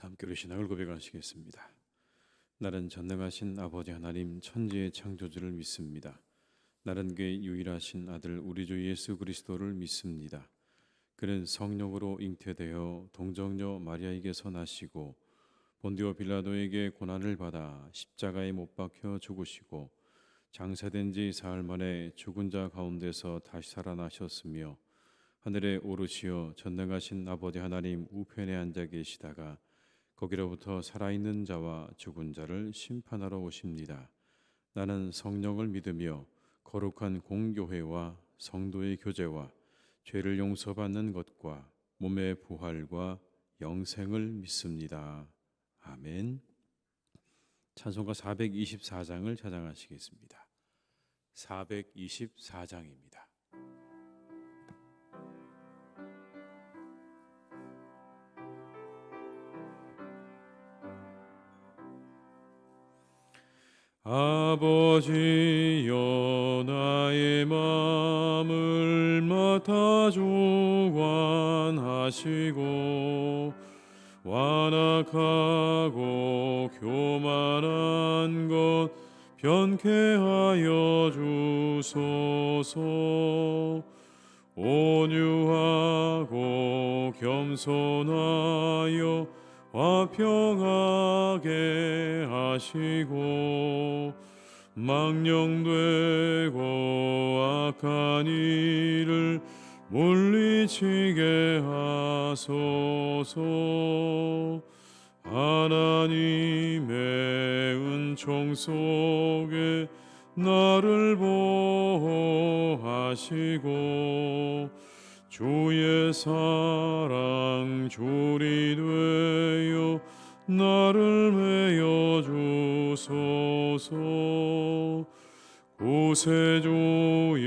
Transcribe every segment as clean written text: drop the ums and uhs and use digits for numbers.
함께 우리 신앙을 고백하시겠습니다. 나는 전능하신 아버지 하나님 천지의 창조주를 믿습니다. 나는 그의 유일하신 아들 우리 주 예수 그리스도를 믿습니다. 그는 성령으로 잉태되어 동정녀 마리아에게서 나시고 본디오 빌라도에게 고난을 받아 십자가에 못 박혀 죽으시고 장사된 지 사흘 만에 죽은 자 가운데서 다시 살아나셨으며 하늘에 오르시어 전능하신 아버지 하나님 우편에 앉아 계시다가 거기로부터 살아있는 자와 죽은 자를 심판하러 오십니다. 나는 성령을 믿으며 거룩한 공교회와 성도의 교제와 죄를 용서받는 것과 몸의 부활과 영생을 믿습니다. 아멘. 찬송가 424장을 찬양하시겠습니다. 424장입니다. 아버지여 나의 맘을 맡아 주관하시고 완악하고 교만한 것 변케 하여 주소서. 온유하고 겸손하여 화평하게 하시고 망령되고 악한 일을 물리치게 하소서. 하나님의 은총 속에 나를 보호하시고 주의 사랑 줄이 되어 나를 메어 주소서. 구세주의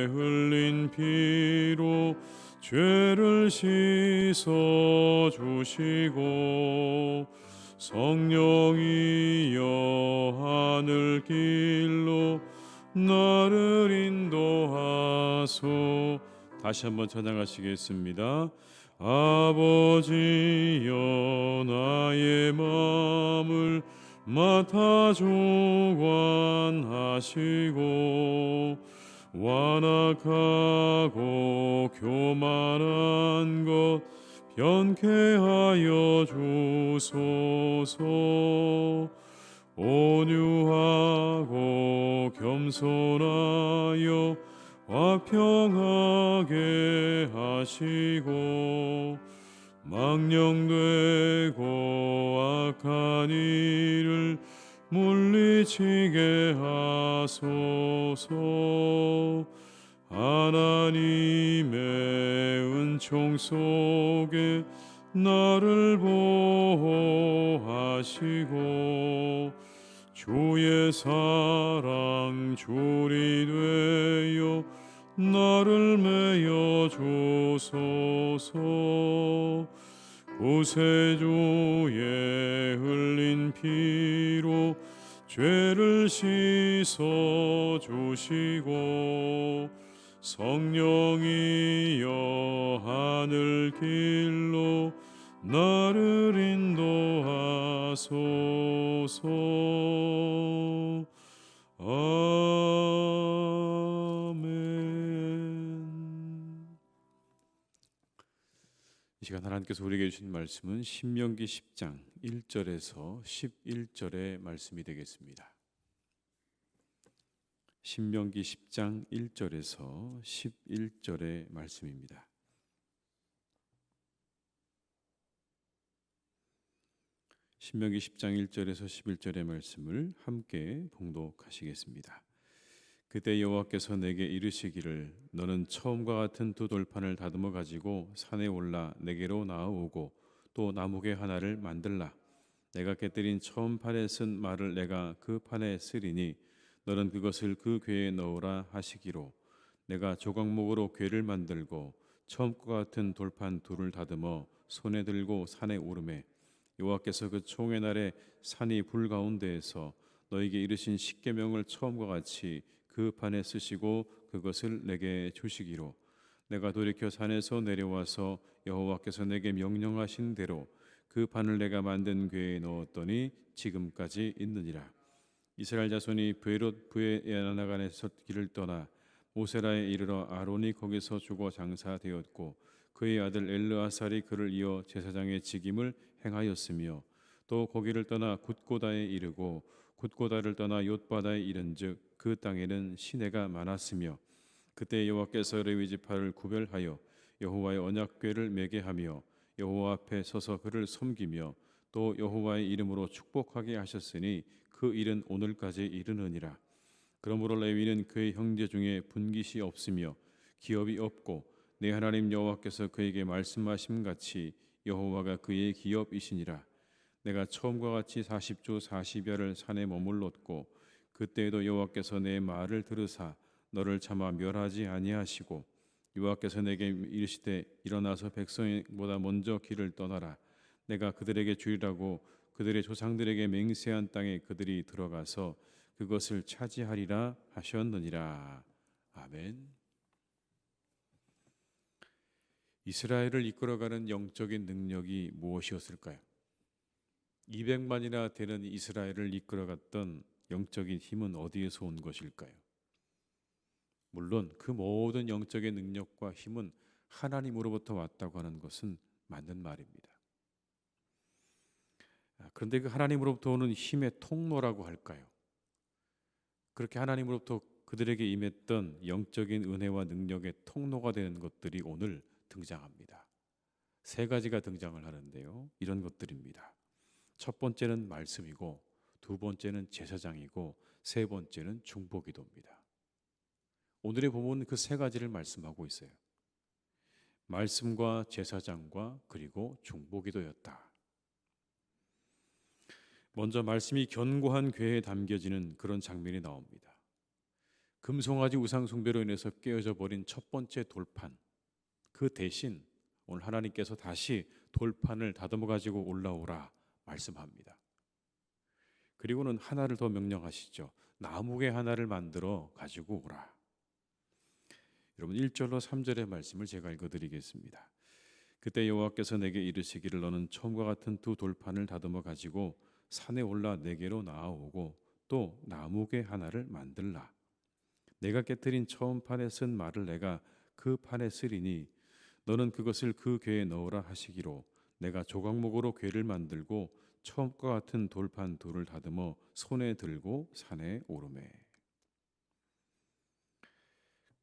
흘린 피로 죄를 씻어 주시고 성령이여 하늘 길로 나를 인도하소. 다시 한번 찬양하시겠습니다. 아버지여 나의 마음을 맡아 주관하시고 완악하고 교만한 것 변케 하여 주소서. 온유하고 겸손하여 화평하게 하시고 망령되고 악한 일을 물리치게 하소서. 하나님의 은총 속에 나를 보호하시고 주의 사랑 줄이 되어 나를 메어 주소서. 구세주의 흘린 피로 죄를 씻어 주시고 성령이여 하늘 길로 나를 인도하소서. 아멘. 이 시간 하나님께서 우리에게 주신 말씀은 신명기 10장 1절에서 11절의 말씀이 되겠습니다. 신명기 10장 1절에서 11절의 말씀입니다. 신명기 10장 1절에서 11절의 말씀을 함께 봉독하시겠습니다. 그때 여호와께서 내게 이르시기를 너는 처음과 같은 두 돌판을 다듬어 가지고 산에 올라 내게로 나아오고 또 나무개 하나를 만들라. 내가 곁들인 처음 판에 쓴 말을 내가 그 판에 쓰리니 너는 그것을 그 궤에 넣으라 하시기로 내가 조각목으로 궤를 만들고 처음과 같은 돌판 둘을 다듬어 손에 들고 산에 오르매 여호와께서 그 총의 날에 산이 불 가운데에서 너에게 이르신 십계명을 처음과 같이 그 판에 쓰시고 그것을 내게 주시기로 내가 돌이켜 산에서 내려와서 여호와께서 내게 명령하신 대로 그 그 판을 내가 만든 궤에 넣었더니 지금까지 있느니라. 이스라엘 자손이 브에롯 브에 야나간에서 길을 떠나 모세라에 이르러 아론이 거기서 죽어 장사되었고 그의 아들 엘르아살이 그를 이어 제사장의 직임을 행하였으며 또 거기를 떠나 굿고다에 이르고 굿고다를 떠나 옅바다에 이른즉 그 땅에는 시내가 많았으며 그때 여호와께서 레위 지파를 구별하여 여호와의 언약궤를 매게 하며 여호와 앞에 서서 그를 섬기며 또 여호와의 이름으로 축복하게 하셨으니 그 일은 오늘까지 이르느니라. 그러므로 레위는 그의 형제 중에 분깃이 없으며 기업이 없고 내 하나님 여호와께서 그에게 말씀하심 같이 여호와가 그의 기업이시니라. 내가 처음과 같이 40주 40야를 산에 머물렀고 그때에도 여호와께서 내 말을 들으사 너를 차마 멸하지 아니하시고 여호와께서 내게 이르시되 일어나서 백성보다 먼저 길을 떠나라. 내가 그들에게 주리라고 그들의 조상들에게 맹세한 땅에 그들이 들어가서 그것을 차지하리라 하셨느니라. 아멘. 이스라엘을 이끌어가는 영적인 능력이 무엇이었을까요? 200만이나 되는 이스라엘을 이끌어갔던 영적인 힘은 어디에서 온 것일까요? 물론 그 모든 영적인 능력과 힘은 하나님으로부터 왔다고 하는 것은 맞는 말입니다. 그런데 그 하나님으로부터 오는 힘의 통로라고 할까요? 그렇게 하나님으로부터 그들에게 임했던 영적인 은혜와 능력의 통로가 되는 것들이 오늘 등장합니다. 세 가지가 등장을 하는데요. 이런 것들입니다. 첫 번째는 말씀이고 두 번째는 제사장이고 세 번째는 중보기도입니다. 오늘의 본문은 그 세 가지를 말씀하고 있어요. 말씀과 제사장과 그리고 중보기도였다. 먼저 말씀이 견고한 궤에 담겨지는 그런 장면이 나옵니다. 금송아지 우상 숭배로 인해서 깨어져 버린 첫 번째 돌판, 그 대신 오늘 하나님께서 다시 돌판을 다듬어 가지고 올라오라 말씀합니다. 그리고는 하나를 더 명령하시죠. 나무개 하나를 만들어 가지고 오라. 여러분 1절로 3절의 말씀을 제가 읽어드리겠습니다. 그때 여호와께서 내게 이르시기를 너는 처음과 같은 두 돌판을 다듬어 가지고 산에 올라 내게로 나아오고 또 나무개 하나를 만들라. 내가 깨뜨린 처음 판에 쓴 말을 내가 그 판에 쓰리니 너는 그것을 그 궤에 넣으라 하시기로 내가 조각목으로 궤를 만들고 처음과 같은 돌판 둘을 다듬어 손에 들고 산에 오르매.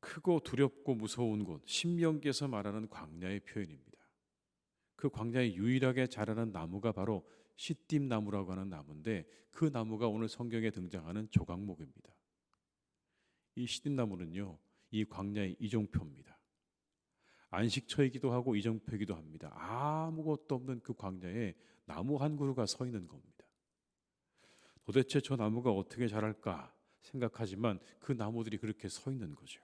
크고 두렵고 무서운 곳, 신명기에서 말하는 광야의 표현입니다. 그 광야에 유일하게 자라는 나무가 바로 시딤 나무라고 하는 나무인데 그 나무가 오늘 성경에 등장하는 조각목입니다. 이 시딤 나무는요, 이 광야의 이정표입니다. 안식처이기도 하고 이정표이기도 합니다. 아무것도 없는 그 광야에 나무 한 그루가 서 있는 겁니다. 도대체 저 나무가 어떻게 자랄까 생각하지만 그 나무들이 그렇게 서 있는 거죠.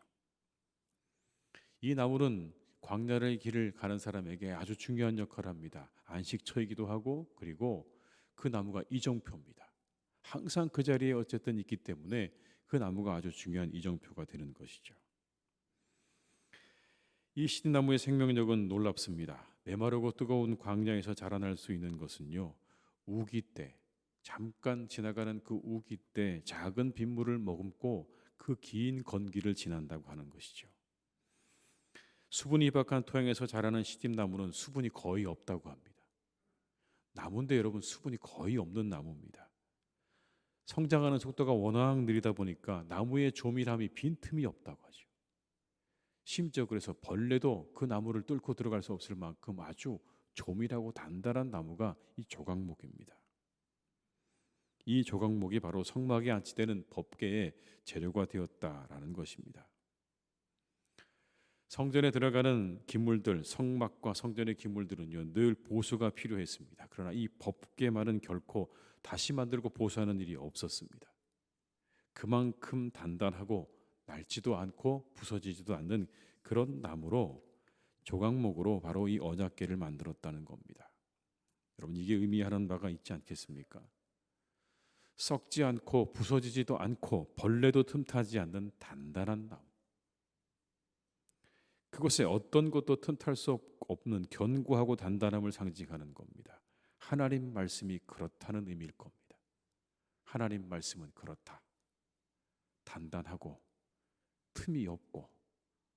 이 나무는 광야의 길을 가는 사람에게 아주 중요한 역할을 합니다. 안식처이기도 하고 그리고 그 나무가 이정표입니다. 항상 그 자리에 어쨌든 있기 때문에 그 나무가 아주 중요한 이정표가 되는 것이죠. 이 시딘나무의 생명력은 놀랍습니다. 메마르고 뜨거운 광야에서 자라날 수 있는 것은요, 우기 때, 잠깐 지나가는 그 우기 때 작은 빗물을 머금고 그 긴 건기를 지난다고 하는 것이죠. 수분이 희박한 토양에서 자라는 시딤나무는 수분이 거의 없다고 합니다. 나무인데 여러분 수분이 거의 없는 나무입니다. 성장하는 속도가 워낙 느리다 보니까 나무의 조밀함이 빈틈이 없다고 하죠. 심지어 그래서 벌레도 그 나무를 뚫고 들어갈 수 없을 만큼 아주 조밀하고 단단한 나무가 이 조각목입니다. 이 조각목이 바로 성막에 안치되는 법궤의 재료가 되었다라는 것입니다. 성전에 들어가는 기물들, 성막과 성전의 기물들은요, 늘 보수가 필요했습니다. 그러나 이 법궤만은 결코 다시 만들고 보수하는 일이 없었습니다. 그만큼 단단하고 낡지도 않고 부서지지도 않는 그런 나무로 조각목으로 바로 이 언약궤를 만들었다는 겁니다. 여러분 이게 의미하는 바가 있지 않겠습니까? 썩지 않고 부서지지도 않고 벌레도 틈타지 않는 단단한 나무. 그것에 어떤 것도 틈탈 수 없는 견고하고 단단함을 상징하는 겁니다. 하나님 말씀이 그렇다는 의미일 겁니다. 하나님 말씀은 그렇다. 단단하고 틈이 없고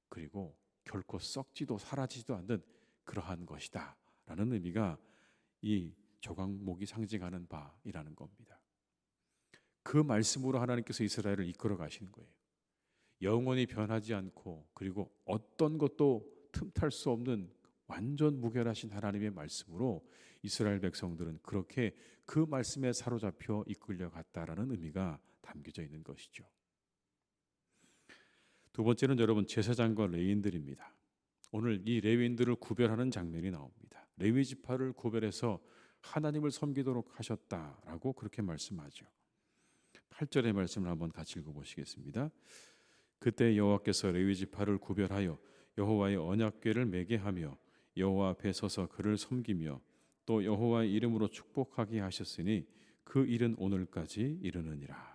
그리고 결코 썩지도 사라지지도 않는 그러한 것이다 라는 의미가 이 조각목이 상징하는 바이라는 겁니다. 그 말씀으로 하나님께서 이스라엘을 이끌어 가시는 거예요. 영원히 변하지 않고 그리고 어떤 것도 틈탈 수 없는 완전 무결하신 하나님의 말씀으로 이스라엘 백성들은 그렇게 그 말씀에 사로잡혀 이끌려 갔다라는 의미가 담겨져 있는 것이죠. 두 번째는 여러분 제사장과 레위인들입니다. 오늘 이 레위인들을 구별하는 장면이 나옵니다. 레위 지파를 구별해서 하나님을 섬기도록 하셨다라고 그렇게 말씀하죠. 8절의 말씀을 한번 같이 읽어보시겠습니다. 그때 여호와께서 레위 지파를 구별하여 여호와의 언약궤를 매게 하며 여호와 앞에 서서 그를 섬기며 또 여호와의 이름으로 축복하게 하셨으니 그 일은 오늘까지 이르느니라.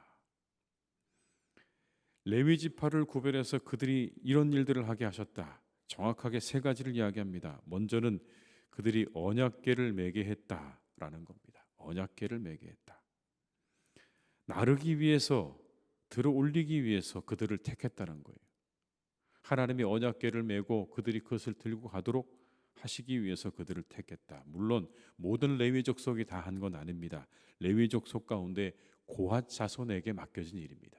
레위 지파를 구별해서 그들이 이런 일들을 하게 하셨다. 정확하게 세 가지를 이야기합니다. 먼저는 그들이 언약궤를 매게 했다라는 겁니다. 언약궤를 매게 했다. 나르기 위해서 들어 올리기 위해서 그들을 택했다는 거예요. 하나님의 언약궤를 메고 그들이 그것을 들고 가도록 하시기 위해서 그들을 택했다. 물론 모든 레위 족속이 다 한 건 아닙니다. 레위 족속 가운데 고핫 자손에게 맡겨진 일입니다.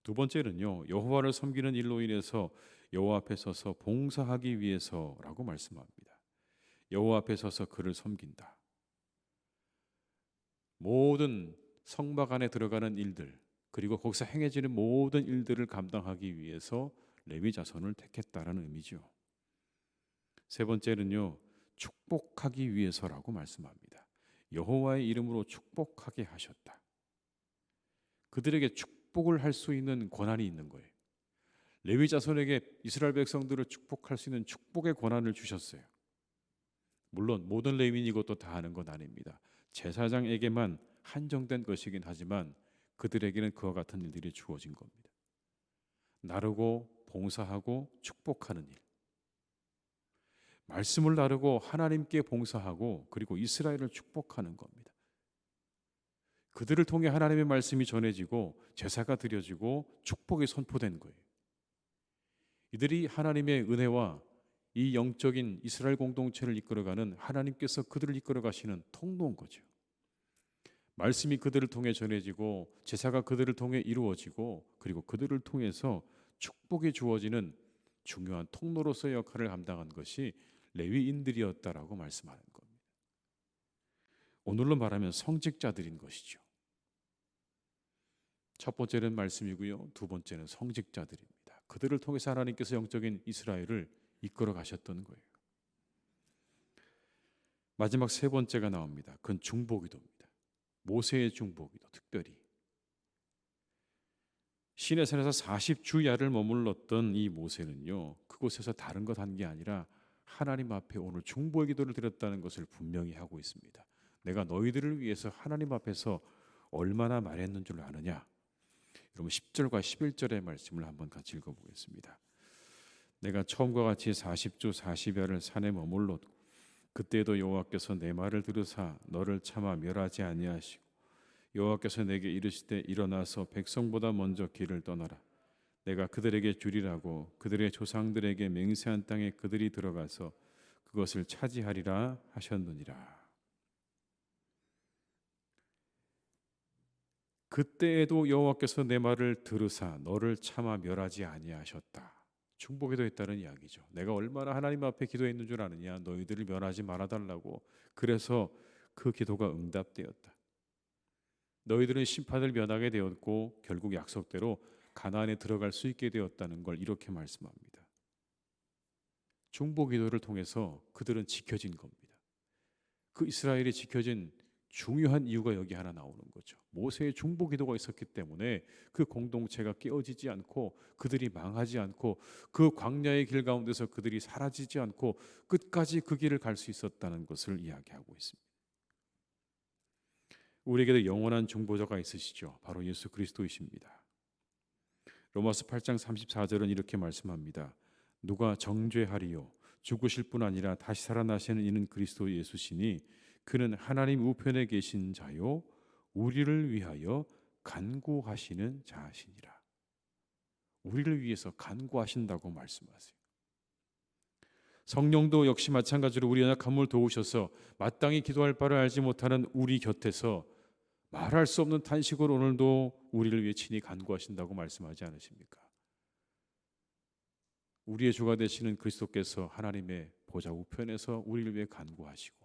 두 번째는요, 여호와를 섬기는 일로 인해서 여호와 앞에 서서 봉사하기 위해서라고 말씀합니다. 여호와 앞에 서서 그를 섬긴다. 모든 성막 안에 들어가는 일들 그리고 거기서 행해지는 모든 일들을 감당하기 위해서 레위 자손을 택했다라는 의미죠. 세 번째는요, 축복하기 위해서라고 말씀합니다. 여호와의 이름으로 축복하게 하셨다. 그들에게 축복을 할 수 있는 권한이 있는 거예요. 레위 자손에게 이스라엘 백성들을 축복할 수 있는 축복의 권한을 주셨어요. 물론 모든 레위인이 이것도 다 하는 건 아닙니다. 제사장에게만 한정된 것이긴 하지만 그들에게는 그와 같은 일들이 주어진 겁니다. 나르고 봉사하고 축복하는 일. 말씀을 나르고 하나님께 봉사하고 그리고 이스라엘을 축복하는 겁니다. 그들을 통해 하나님의 말씀이 전해지고 제사가 드려지고 축복이 선포된 거예요. 이들이 하나님의 은혜와 이 영적인 이스라엘 공동체를 이끌어가는 하나님께서 그들을 이끌어가시는 통로인 거죠. 말씀이 그들을 통해 전해지고 제사가 그들을 통해 이루어지고 그리고 그들을 통해서 축복이 주어지는 중요한 통로로서의 역할을 감당한 것이 레위인들이었다라고 말씀하는 겁니다. 오늘로 말하면 성직자들인 것이죠. 첫 번째는 말씀이고요. 두 번째는 성직자들입니다. 그들을 통해서 하나님께서 영적인 이스라엘을 이끌어 가셨던 거예요. 마지막 세 번째가 나옵니다. 그건 중보기도입니다. 모세의 중보기도 특별히 시내산에서 40주야를 머물렀던 이 모세는요, 그곳에서 다른 것 한 게 아니라 하나님 앞에 오늘 중보의 기도를 드렸다는 것을 분명히 하고 있습니다. 내가 너희들을 위해서 하나님 앞에서 얼마나 말했는 줄 아느냐. 여러분 10절과 11절의 말씀을 한번 같이 읽어보겠습니다. 내가 처음과 같이 40주 40야를 산에 머물렀고 그때도 여호와께서 내 말을 들으사 너를 차마 멸하지 아니하시고 여호와께서 내게 이르시되 일어나서 백성보다 먼저 길을 떠나라. 내가 그들에게 주리라고 그들의 조상들에게 맹세한 땅에 그들이 들어가서 그것을 차지하리라 하셨느니라. 그때에도 여호와께서 내 말을 들으사 너를 차마 멸하지 아니하셨다. 중보기도 했다는 이야기죠. 내가 얼마나 하나님 앞에 기도했는 줄 아느냐. 너희들을 멸하지 말아달라고. 그래서 그 기도가 응답되었다. 너희들은 심판을 면하게 되었고 결국 약속대로 가나안에 들어갈 수 있게 되었다는 걸 이렇게 말씀합니다. 중보기도를 통해서 그들은 지켜진 겁니다. 그 이스라엘이 지켜진 중요한 이유가 여기 하나 나오는 거죠. 모세의 중보기도가 있었기 때문에 그 공동체가 깨어지지 않고 그들이 망하지 않고 그 광야의 길 가운데서 그들이 사라지지 않고 끝까지 그 길을 갈 수 있었다는 것을 이야기하고 있습니다. 우리에게도 영원한 중보자가 있으시죠. 바로 예수 그리스도이십니다. 로마서 8장 34절은 이렇게 말씀합니다. 누가 정죄하리요? 죽으실 뿐 아니라 다시 살아나시는 이는 그리스도 예수시니 그는 하나님 우편에 계신 자요 우리를 위하여 간구하시는 자시니라. 우리를 위해서 간구하신다고 말씀하세요. 성령도 역시 마찬가지로 우리 연약함을 도우셔서 마땅히 기도할 바를 알지 못하는 우리 곁에서 말할 수 없는 탄식으로 오늘도 우리를 위해 친히 간구하신다고 말씀하지 않으십니까? 우리의 주가 되시는 그리스도께서 하나님의 보좌 우편에서 우리를 위해 간구하시고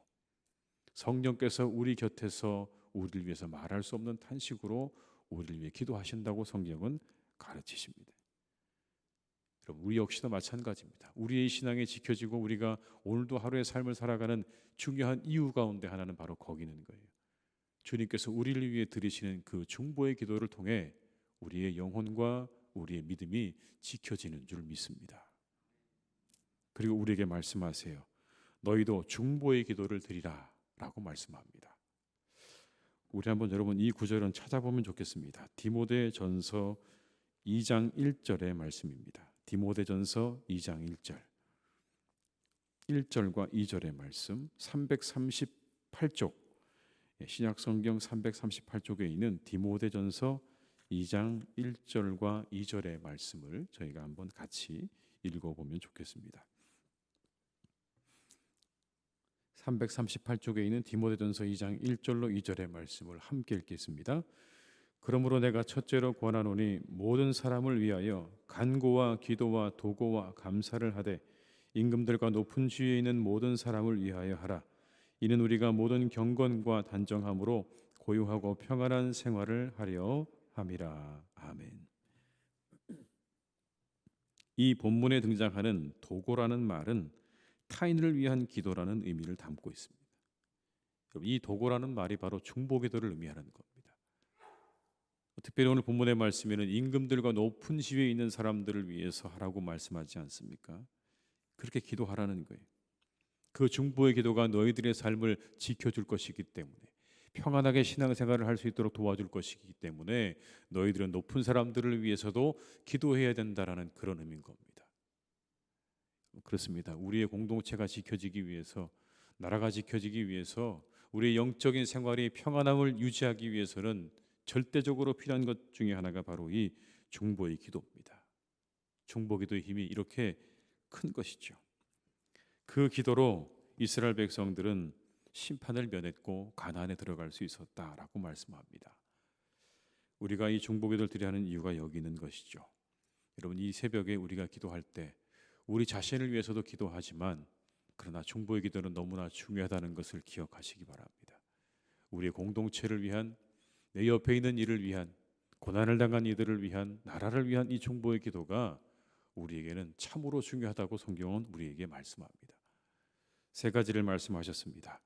성령께서 우리 곁에서 우리를 위해서 말할 수 없는 탄식으로 우리를 위해 기도하신다고 성경은 가르치십니다. 여러분, 우리 역시도 마찬가지입니다. 우리의 신앙이 지켜지고 우리가 오늘도 하루의 삶을 살아가는 중요한 이유 가운데 하나는 바로 거기 있는 거예요. 주님께서 우리를 위해 드리시는 그 중보의 기도를 통해 우리의 영혼과 우리의 믿음이 지켜지는 줄 믿습니다. 그리고 우리에게 말씀하세요. 너희도 중보의 기도를 드리라 라고 말씀합니다. 우리 한번 여러분 이 구절은 찾아보면 좋겠습니다. 디모데전서 2장 1절의 말씀입니다. 디모데전서 2장 1절 1절과 2절의 말씀 338쪽 신약성경 338쪽에 있는 디모데전서 2장 1절과 2절의 말씀을 저희가 한번 같이 읽어보면 좋겠습니다. 338쪽에 있는 디모데전서 2장 1절로 2절의 말씀을 함께 읽겠습니다. 그러므로 내가 첫째로 권하노니 모든 사람을 위하여 간구와 기도와 도고와 감사를 하되 임금들과 높은 지위에 있는 모든 사람을 위하여 하라. 이는 우리가 모든 경건과 단정함으로 고요하고 평안한 생활을 하려 함이라. 아멘. 이 본문에 등장하는 도고라는 말은 타인을 위한 기도라는 의미를 담고 있습니다. 이 도고라는 말이 바로 중보기도를 의미하는 겁니다. 특별히 오늘 본문의 말씀에는 임금들과 높은 지위에 있는 사람들을 위해서 하라고 말씀하지 않습니까? 그렇게 기도하라는 거예요. 그 중보의 기도가 너희들의 삶을 지켜줄 것이기 때문에 평안하게 신앙생활을 할 수 있도록 도와줄 것이기 때문에 너희들은 높은 사람들을 위해서도 기도해야 된다라는 그런 의미인 겁니다. 그렇습니다. 우리의 공동체가 지켜지기 위해서, 나라가 지켜지기 위해서, 우리의 영적인 생활이 평안함을 유지하기 위해서는 절대적으로 필요한 것 중에 하나가 바로 이 중보의 기도입니다. 중보기도의 힘이 이렇게 큰 것이죠. 그 기도로 이스라엘 백성들은 심판을 면했고 가나안에 들어갈 수 있었다라고 말씀합니다. 우리가 이 중보기도를 드려야 하는 이유가 여기 있는 것이죠. 여러분, 이 새벽에 우리가 기도할 때 우리 자신을 위해서도 기도하지만 그러나 중보의 기도는 너무나 중요하다는 것을 기억하시기 바랍니다. 우리의 공동체를 위한, 내 옆에 있는 이를 위한, 고난을 당한 이들을 위한, 나라를 위한 이 중보의 기도가 우리에게는 참으로 중요하다고 성경은 우리에게 말씀합니다. 세 가지를 말씀하셨습니다.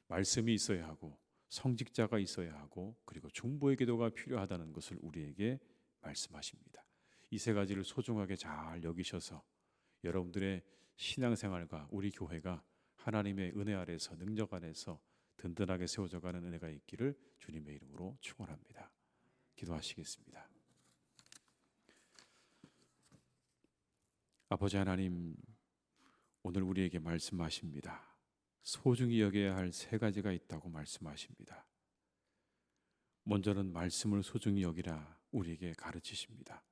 말씀이 있어야 하고, 성직자가 있어야 하고, 그리고 중보의 기도가 필요하다는 것을 우리에게 말씀하십니다. 이 세 가지를 소중하게 잘 여기셔서 여러분들의 신앙생활과 우리 교회가 하나님의 은혜 아래서, 능력 안에서 든든하게 세워져가는 은혜가 있기를 주님의 이름으로 축원합니다. 기도하시겠습니다. 아버지 하나님, 오늘 우리에게 말씀하십니다. 소중히 여겨야 할 세 가지가 있다고 말씀하십니다. 먼저는 말씀을 소중히 여기라 우리에게 가르치십니다.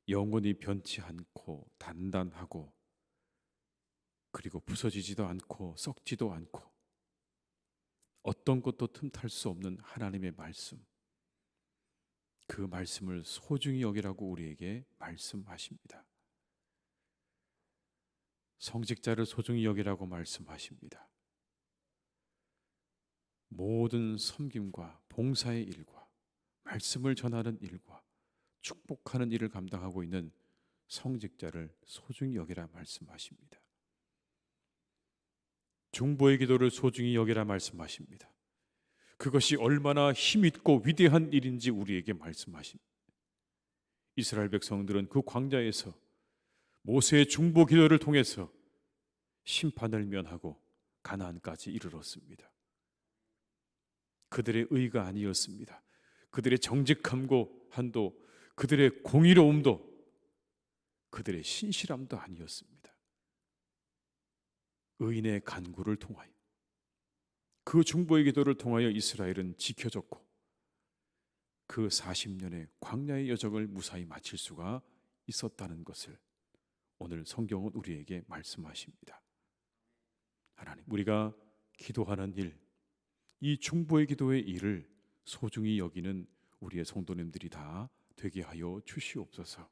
영혼이 변치 않고 단단하고 그리고 부서지지도 않고 썩지도 않고 어떤 것도 틈탈 수 없는 하나님의 말씀, 그 말씀을 소중히 여기라고 우리에게 말씀하십니다. 성직자를 소중히 여기라고 말씀하십니다. 모든 섬김과 봉사의 일과 말씀을 전하는 일과 축복하는 일을 감당하고 있는 성직자를 소중히 여기라 말씀하십니다. 중보의 기도를 소중히 여기라 말씀하십니다. 그것이 얼마나 힘있고 위대한 일인지 우리에게 말씀하십니다. 이스라엘 백성들은 그 광야에서 모세의 중보 기도를 통해서 심판을 면하고 가나안까지 이르렀습니다. 그들의 의가 아니었습니다. 그들의 정직함고 한도, 그들의 공의로움도, 그들의 신실함도 아니었습니다. 의인의 간구를 통하여, 그 중보의 기도를 통하여 이스라엘은 지켜졌고 그 40년의 광야의 여정을 무사히 마칠 수가 있었다는 것을 오늘 성경은 우리에게 말씀하십니다. 하나님, 우리가 기도하는 일, 이 중보의 기도의 일을 소중히 여기는 우리의 성도님들이 다 되게 하여 주시옵소서.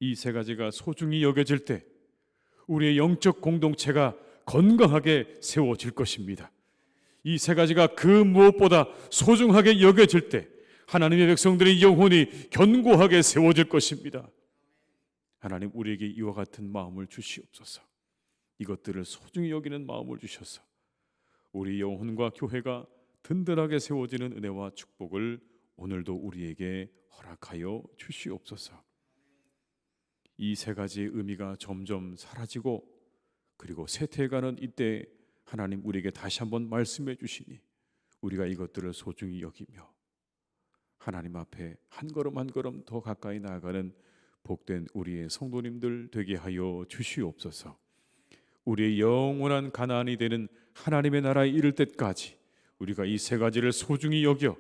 이 세 가지가 소중히 여겨질 때 우리의 영적 공동체가 건강하게 세워질 것입니다. 이 세 가지가 그 무엇보다 소중하게 여겨질 때 하나님의 백성들의 영혼이 견고하게 세워질 것입니다. 하나님, 우리에게 이와 같은 마음을 주시옵소서. 이것들을 소중히 여기는 마음을 주셔서 우리 영혼과 교회가 든든하게 세워지는 은혜와 축복을 오늘도 우리에게 허락하여 주시옵소서. 이 세 가지의 의미가 점점 사라지고 그리고 쇠퇴해가는 이때 하나님 우리에게 다시 한번 말씀해 주시니 우리가 이것들을 소중히 여기며 하나님 앞에 한 걸음 한 걸음 더 가까이 나아가는 복된 우리의 성도님들 되게 하여 주시옵소서. 우리의 영원한 가나안이 되는 하나님의 나라에 이를 때까지 우리가 이 세 가지를 소중히 여겨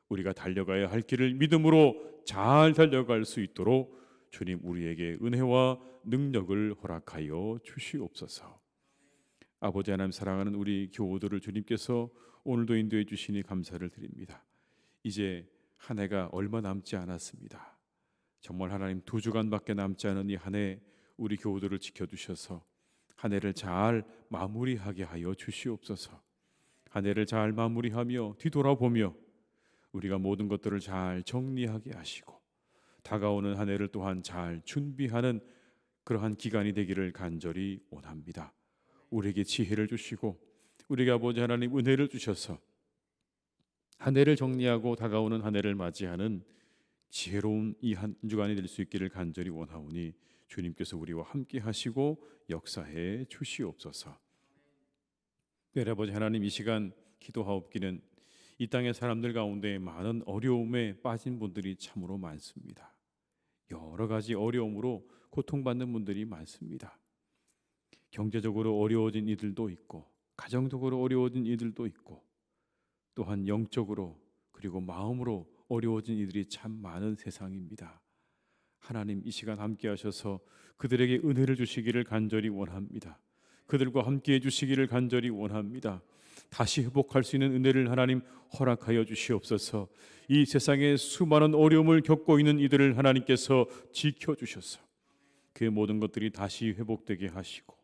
우리가 달려가야 할 길을 믿음으로 잘 달려갈 수 있도록 주님 우리에게 은혜와 능력을 허락하여 주시옵소서. 아버지 하나님, 사랑하는 우리 교우들을 주님께서 오늘도 인도해 주시니 감사를 드립니다. 이제 한 해가 얼마 남지 않았습니다. 정말 하나님 2주간밖에 남지 않은 이 한 해 우리 교우들을 지켜주셔서 한 해를 잘 마무리하게 하여 주시옵소서. 한 해를 잘 마무리하며 뒤돌아보며 우리가 모든 것들을 잘 정리하게 하시고 다가오는 한 해를 또한 잘 준비하는 그러한 기간이 되기를 간절히 원합니다. 우리에게 지혜를 주시고 우리에게 아버지 하나님 은혜를 주셔서 한 해를 정리하고 다가오는 한 해를 맞이하는 지혜로운 이 한 주간이 될 수 있기를 간절히 원하오니 주님께서 우리와 함께 하시고 역사해 주시옵소서. 아버지 하나님, 이 시간 기도하옵기는 이 땅의 사람들 가운데 많은 어려움에 빠진 분들이 참으로 많습니다. 여러 가지 어려움으로 고통받는 분들이 많습니다. 경제적으로 어려워진 이들도 있고 가정적으로 어려워진 이들도 있고 또한 영적으로 그리고 마음으로 어려워진 이들이 참 많은 세상입니다. 하나님, 이 시간 함께 하셔서 그들에게 은혜를 주시기를 간절히 원합니다. 그들과 함께 해주시기를 간절히 원합니다. 다시 회복할 수 있는 은혜를 하나님 허락하여 주시옵소서. 이 세상에 수많은 어려움을 겪고 있는 이들을 하나님께서 지켜주셔서 그 모든 것들이 다시 회복되게 하시고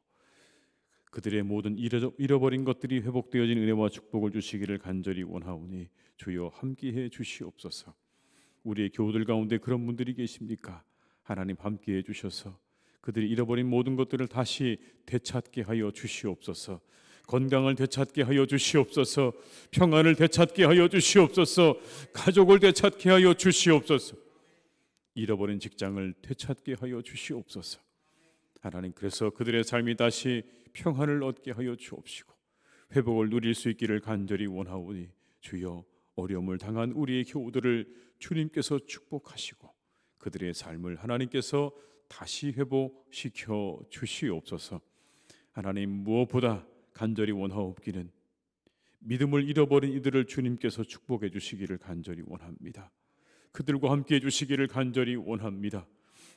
그들의 모든 잃어버린 것들이 회복되어진 은혜와 축복을 주시기를 간절히 원하오니 주여 함께해 주시옵소서. 우리의 교우들 가운데 그런 분들이 계십니까? 하나님 함께해 주셔서 그들이 잃어버린 모든 것들을 다시 되찾게 하여 주시옵소서. 건강을 되찾게 하여 주시옵소서. 평안을 되찾게 하여 주시옵소서. 가족을 되찾게 하여 주시옵소서. 잃어버린 직장을 되찾게 하여 주시옵소서. 하나님, 그래서 그들의 삶이 다시 평안을 얻게 하여 주옵시고 회복을 누릴 수 있기를 간절히 원하오니 주여 어려움을 당한 우리의 교우들을 주님께서 축복하시고 그들의 삶을 하나님께서 다시 회복시켜 주시옵소서. 하나님, 무엇보다 간절히 원하옵기는 믿음을 잃어버린 이들을 주님께서 축복해 주시기를 간절히 원합니다. 그들과 함께 해 주시기를 간절히 원합니다.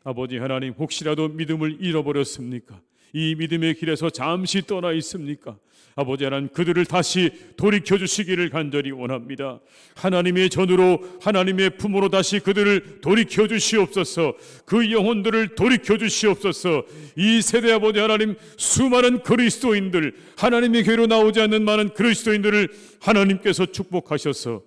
아버지 하나님, 혹시라도 믿음을 잃어버렸습니까? 이 믿음의 길에서 잠시 떠나 있습니까? 아버지 하나님, 그들을 다시 돌이켜 주시기를 간절히 원합니다. 하나님의 전으로 하나님의 품으로 다시 그들을 돌이켜 주시옵소서. 그 영혼들을 돌이켜 주시옵소서. 이 세대 아버지 하나님, 수많은 그리스도인들, 하나님의 교회로 나오지 않는 많은 그리스도인들을 하나님께서 축복하셔서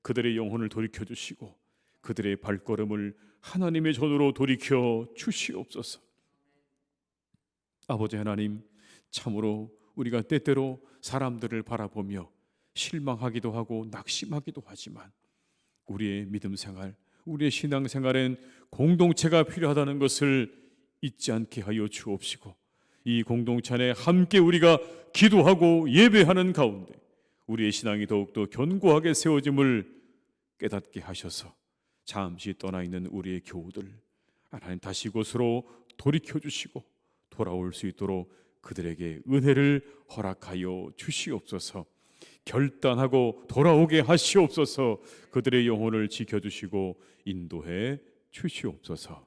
그들의 영혼을 돌이켜 주시고 그들의 발걸음을 하나님의 전으로 돌이켜 주시옵소서. 아버지 하나님, 참으로 우리가 때때로 사람들을 바라보며 실망하기도 하고 낙심하기도 하지만 우리의 믿음 생활, 우리의 신앙 생활엔 공동체가 필요하다는 것을 잊지 않게 하여 주옵시고 이 공동체 안에 함께 우리가 기도하고 예배하는 가운데 우리의 신앙이 더욱더 견고하게 세워짐을 깨닫게 하셔서 잠시 떠나 있는 우리의 교우들 하나님 다시 이곳으로 돌이켜 주시고 돌아올 수 있도록 그들에게 은혜를 허락하여 주시옵소서. 결단하고 돌아오게 하시옵소서. 그들의 영혼을 지켜주시고 인도해 주시옵소서.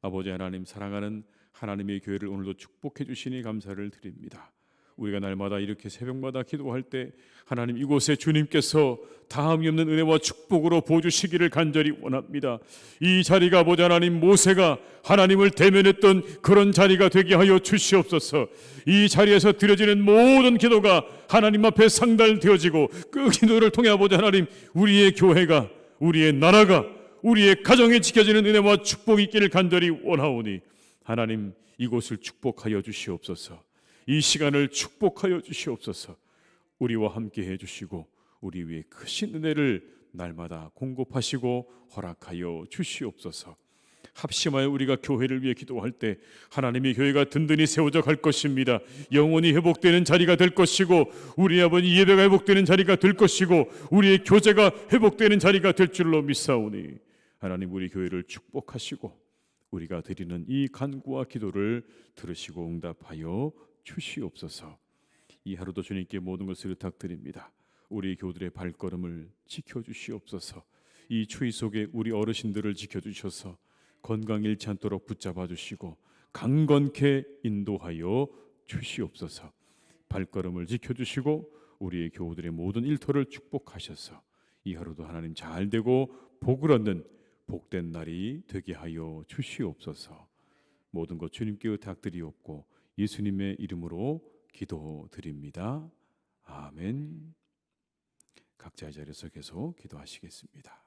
아버지 하나님, 사랑하는 하나님의 교회를 오늘도 축복해 주시니 감사를 드립니다. 우리가 날마다 이렇게 새벽마다 기도할 때 하나님, 이곳에 주님께서 다함이 없는 은혜와 축복으로 보여주시기를 간절히 원합니다. 이 자리가 아버지 하나님, 모세가 하나님을 대면했던 그런 자리가 되게 하여 주시옵소서. 이 자리에서 드려지는 모든 기도가 하나님 앞에 상달되어지고 그 기도를 통해 아버지 하나님, 우리의 교회가, 우리의 나라가, 우리의 가정에 지켜지는 은혜와 축복이 있기를 간절히 원하오니 하나님, 이곳을 축복하여 주시옵소서. 이 시간을 축복하여 주시옵소서. 우리와 함께 해주시고 우리 위에 크신 은혜를 날마다 공급하시고 허락하여 주시옵소서. 합심하여 우리가 교회를 위해 기도할 때 하나님의 교회가 든든히 세워져 갈 것입니다. 영혼이 회복되는 자리가 될 것이고 우리 아버지 예배가 회복되는 자리가 될 것이고 우리의 교제가 회복되는 자리가 될 줄로 믿사오니 하나님, 우리 교회를 축복하시고 우리가 드리는 이 간구와 기도를 들으시고 응답하여 주시옵소서. 이 하루도 주님께 모든 것을 부탁드립니다. 우리 교우들의 발걸음을 지켜주시옵소서. 이 추위 속에 우리 어르신들을 지켜주셔서 건강 잃지 않도록 붙잡아 주시고 강건케 인도하여 주시옵소서. 발걸음을 지켜주시고 우리의 교우들의 모든 일터를 축복하셔서 이 하루도 하나님 잘 되고 복을 얻는 복된 날이 되게 하여 주시옵소서. 모든 것 주님께 부탁드리옵고 예수님의 이름으로 기도드립니다. 아멘. 각자의 자리에서 계속 기도하시겠습니다.